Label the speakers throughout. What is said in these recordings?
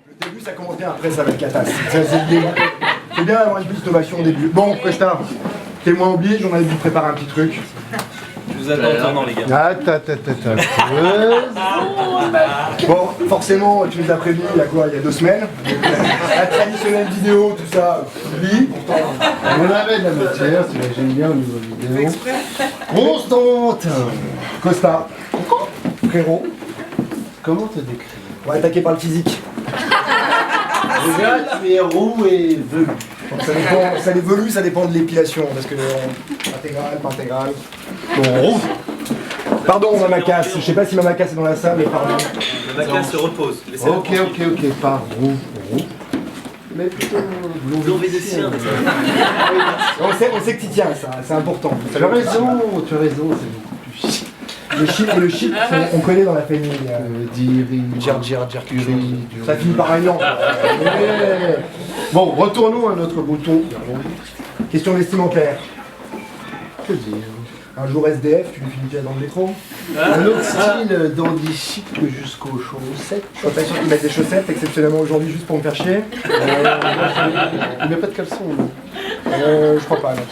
Speaker 1: Le début, ça commence bien, après, ça va être catastrophe. C'est bien d'avoir une petite ovation au début. Bon, Costa, témoin oblige, on avait dû préparer un petit truc.
Speaker 2: Je vous attends tournant, les gars.
Speaker 1: Bon, forcément, tu nous as prévenu il y a quoi, il y a 2 semaines. La traditionnelle vidéo, tout ça, oublie.
Speaker 3: On avait de la matière, tu l'imagines bien au niveau vidéo. Constante.
Speaker 1: Costa, frérot,
Speaker 3: Comment te décrire?
Speaker 1: on va attaquer par le physique.
Speaker 3: Déjà, tu es roux et velu.
Speaker 1: Donc ça dépend, ça évolue, ça dépend de l'épilation, parce que intégrale, pas intégrale. Bon, roux. Pardon, Mamakas, je sais pas si Mamakas est dans la salle, mais pardon.
Speaker 2: Le Maca se repose. Laissez-le
Speaker 3: Ok, pas roux. Mais plutôt
Speaker 2: blond vénitien.
Speaker 1: On sait que tu tiens, ça, c'est important.
Speaker 3: Tu as raison, c'est beaucoup plus chic.
Speaker 1: Le chic, on connaît dans la famille.
Speaker 3: Curie.
Speaker 1: Ça finit par un an.
Speaker 3: Bon, retournons à notre bouton.
Speaker 1: Question vestimentaire.
Speaker 3: Que dire?
Speaker 1: Un jour SDF, tu lui finis déjà dans le métro.
Speaker 3: Un autre style dandy chic jusqu'aux chaussettes.
Speaker 1: Je suis pas sûr qu'il mette des chaussettes, exceptionnellement aujourd'hui, juste pour me faire chier.
Speaker 3: Il met pas de caleçon.
Speaker 1: Je crois pas, non.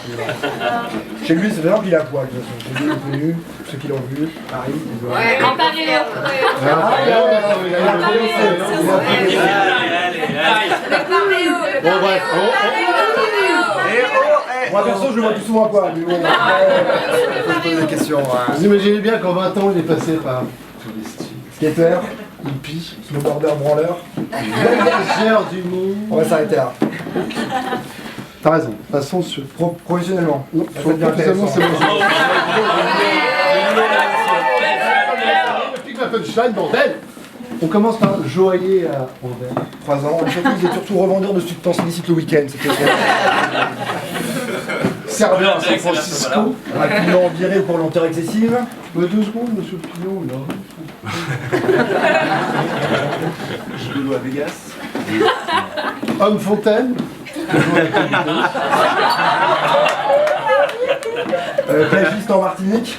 Speaker 1: Chez lui, c'est vraiment qu'il est à poil, de toute façon. Chez lui, il est connu, ceux qui l'ont vu, Paris, ils doivent...
Speaker 4: Ouais, en Paris,
Speaker 3: Bon, bref.
Speaker 1: Moi, perso, je le vois plus souvent à poil, mais bon... Faut se poser des questions.
Speaker 3: Vous imaginez bien qu'en 20 ans, il est passé par tous les styles.
Speaker 1: Skater,
Speaker 3: Hippie,
Speaker 1: snowboarder, branleur.
Speaker 3: voyageur du monde.
Speaker 1: On va s'arrêter là.
Speaker 3: T'as raison, passons sur...
Speaker 1: Professionnellement.
Speaker 3: Non,
Speaker 1: Ça va être bien
Speaker 3: professionnellement, c'est
Speaker 1: intéressant.
Speaker 3: bon. Depuis que la punchline, bordel. On commence par joaillier à Anvers.
Speaker 1: 3 ans. Et surtout, vous êtes surtout revendeur de substances illicites le week-end. C'était
Speaker 3: Serveur à San Francisco.
Speaker 1: rapidement viré pour lenteur excessive.
Speaker 3: 2 secondes, monsieur le client, là.
Speaker 2: Gigolo à Vegas.
Speaker 3: Homme Fontaine.
Speaker 1: Plagiste en Martinique.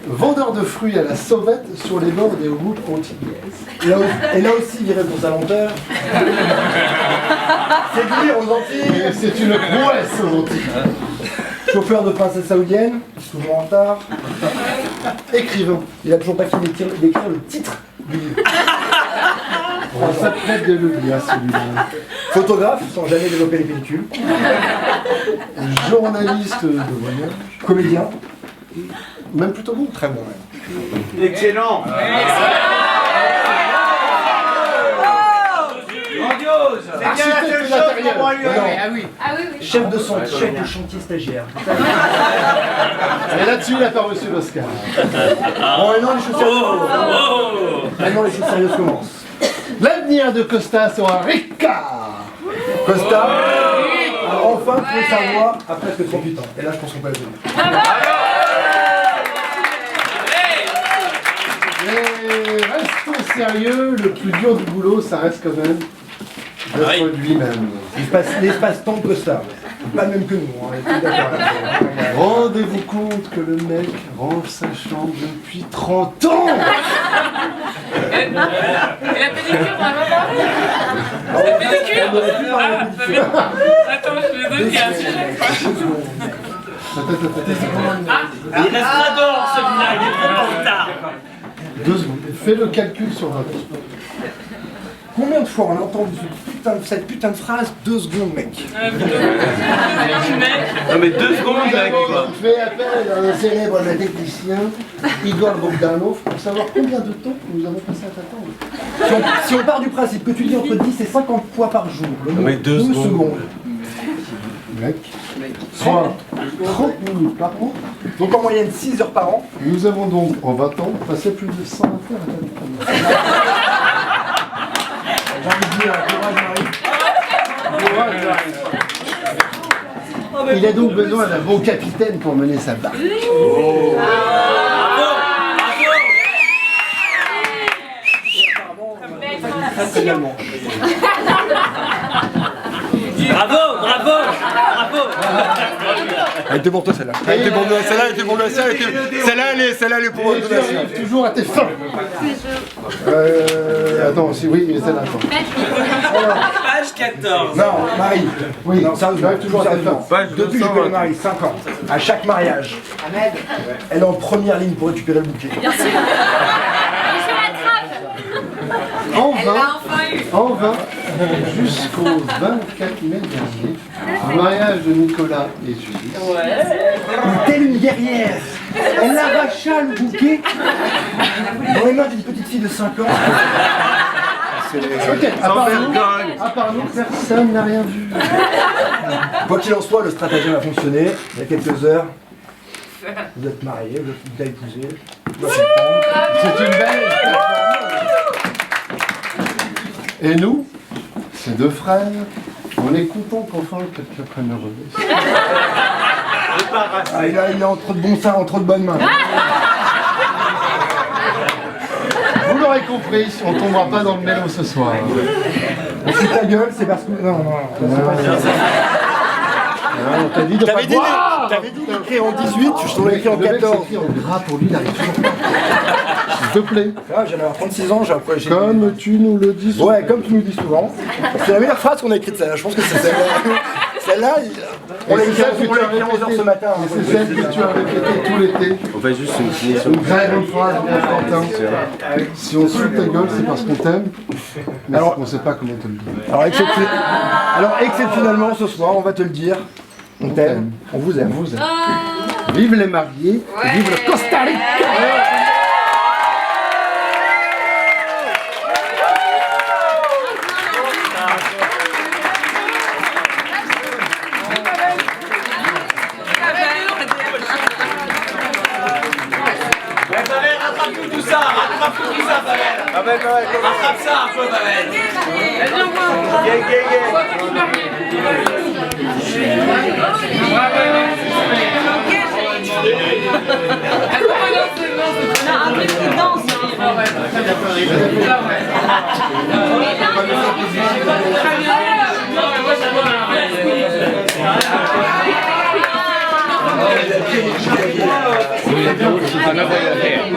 Speaker 3: Vendeur de fruits à la sauvette sur les bords des routes antillaises.
Speaker 1: Et là aussi, viré pour sa lenteur. Séduire aux Antilles.
Speaker 3: Et c'est une prouesse aux Antilles.
Speaker 1: Chauffeur de princesse saoudienne, toujours en retard.
Speaker 3: Écrivain.
Speaker 1: Il a toujours pas fini d'écrire le titre du livre.
Speaker 3: Ça peut-être de le lire, celui-là.
Speaker 1: Photographe, sans jamais développer les pellicules.
Speaker 3: Journaliste de voyage.
Speaker 1: Comédien.
Speaker 3: Même plutôt bon.
Speaker 1: Très bon, même.
Speaker 2: Excellent. Grandiose. C'est bien la seule chose pour moi lui.
Speaker 1: Ah oui.
Speaker 4: Ah oui, oui.
Speaker 1: Chef de chantier stagiaire.
Speaker 3: Et là-dessus, il n'a pas reçu l'Oscar.
Speaker 1: Bon, maintenant les choses sérieuses. Maintenant les choses sérieuses commencent.
Speaker 3: L'avenir de Costa sera Ricard.
Speaker 1: Costa a enfin trouvé sa voix après presque 38 ans. Et là, je pense qu'on peut le dire.
Speaker 3: Et restons sérieux, le plus dur du boulot, ça reste quand même d'être lui-même.
Speaker 1: L'espace-temps de Costa. Pas le même que nous, on est tous d'accord là-dessus.
Speaker 3: Rendez-vous compte que le mec range sa chambre depuis 30 ans.
Speaker 4: Et la pédicure, on va voir. La pédicure.
Speaker 1: On aurait pu parler de pédicure.
Speaker 4: Attends, je vais donner un sujet.
Speaker 2: Il restera dehors celui-là, il est trop en retard.
Speaker 3: 2 secondes. Fais le calcul sur votre.
Speaker 1: Combien de fois on a entendu cette putain de phrase 2 secondes, mec?
Speaker 2: Non mais 2 secondes mec quoi.
Speaker 3: On fait appel à un célèbre mathématicien, Igor Bogdanov, pour savoir combien de temps nous avons passé à t'attendre.
Speaker 1: Si on part du principe que tu dis entre 10 et 50 fois par jour, le mot
Speaker 2: Mais 2
Speaker 1: 2
Speaker 2: secondes.
Speaker 3: Mec, soit 30 minutes par an.
Speaker 1: Donc en moyenne 6 heures par an.
Speaker 3: Nous avons donc, en 20 ans, passé plus de 100 affaires à t'attendre.
Speaker 1: J'ai envie de dire, courage Marie.
Speaker 3: Il a donc besoin d'un bon capitaine pour mener sa barque.
Speaker 1: Finalement.
Speaker 2: Bravo, bravo, bravo.
Speaker 1: Elle était pour toi celle-là. Elle était pour nous, celle-là, elle était pour nous, celle-là, elle est pour
Speaker 3: Et
Speaker 1: nous.
Speaker 3: tu arrives toujours à tes fins. Attends, si oui, mais celle-là, attends.
Speaker 2: Page 14.
Speaker 1: Non, Marie.
Speaker 3: Oui,
Speaker 1: Non, ça
Speaker 3: j'arrive toujours à tes fins.
Speaker 1: Depuis que je connais Marie, 5 ans, à chaque mariage, elle est en première ligne pour récupérer le bouquet.
Speaker 5: Bien sûr.
Speaker 3: En
Speaker 5: Elle
Speaker 3: vain,
Speaker 5: l'a enfin eu.
Speaker 3: en vain, jusqu'au 24 mai dernier, mariage de Nicolas et Julie.
Speaker 1: Telle une guerrière, elle arracha le bouquet dans les mains d'une petite fille de 5 ans.
Speaker 3: Ok, à part nous, personne n'a rien vu.
Speaker 1: Quoi qu'il en soit, le stratagème a fonctionné. Il y a quelques heures, vous êtes mariés, vous êtes épousés.
Speaker 3: C'est une belle histoire. Et nous, ces deux frères, on est contents qu'enfin quelqu'un prenne le relais.
Speaker 1: Ah, il est entre de bons seins, entre de bonnes mains.
Speaker 3: Vous l'aurez compris, on ne tombera pas dans le mélo ce soir.
Speaker 1: Si ta gueule, c'est parce que. Non, c'est pas ça.
Speaker 3: On t'a dit de pas boire.
Speaker 1: T'avais dit d'écrire en 18, je t'en ai écrit en
Speaker 3: Le mec
Speaker 1: 14.
Speaker 3: s'écrit en gras pour lui, il n'arrive toujours pas. S'il te plaît.
Speaker 1: Ah, j'allais avoir 36 ans, j'ai un projet.
Speaker 3: Comme tu nous le dis souvent.
Speaker 1: Ouais, comme tu nous le dis souvent. C'est la meilleure phrase qu'on a écrite, celle-là. Je pense que c'est celle-là. Celle-là, on l'a écrite à 11h ce matin.
Speaker 3: C'est celle que tu as répétée tout l'été.
Speaker 6: On fait juste une finition.
Speaker 3: Une très bonne phrase, bien Quentin. Si on suit ta gueule, c'est parce qu'on t'aime. Mais
Speaker 1: Alors-
Speaker 3: on ne sait pas comment te le dire.
Speaker 1: Alors, exceptionnellement, ce soir, on va te le dire. On t'aime, on vous aime.
Speaker 3: Vive les mariés, et vive le Costa Rica.
Speaker 2: Pavel, rattrape tout ça, Pavel. Rattrape ça un peu, Pavel.
Speaker 5: Un peu de danse.
Speaker 6: Another hair.